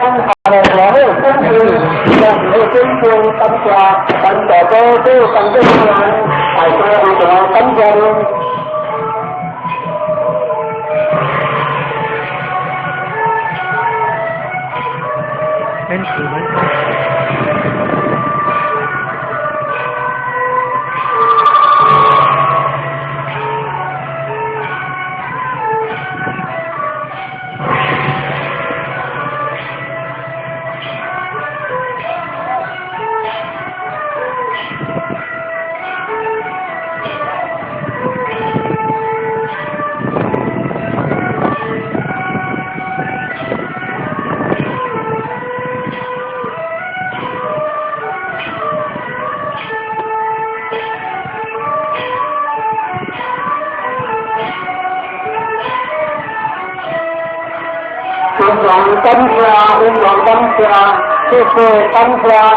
على الله كله يكون تمشى تنتظر تنتظر عن تنتظر tâm ra, tâm ra, tâm ra, tâm ra,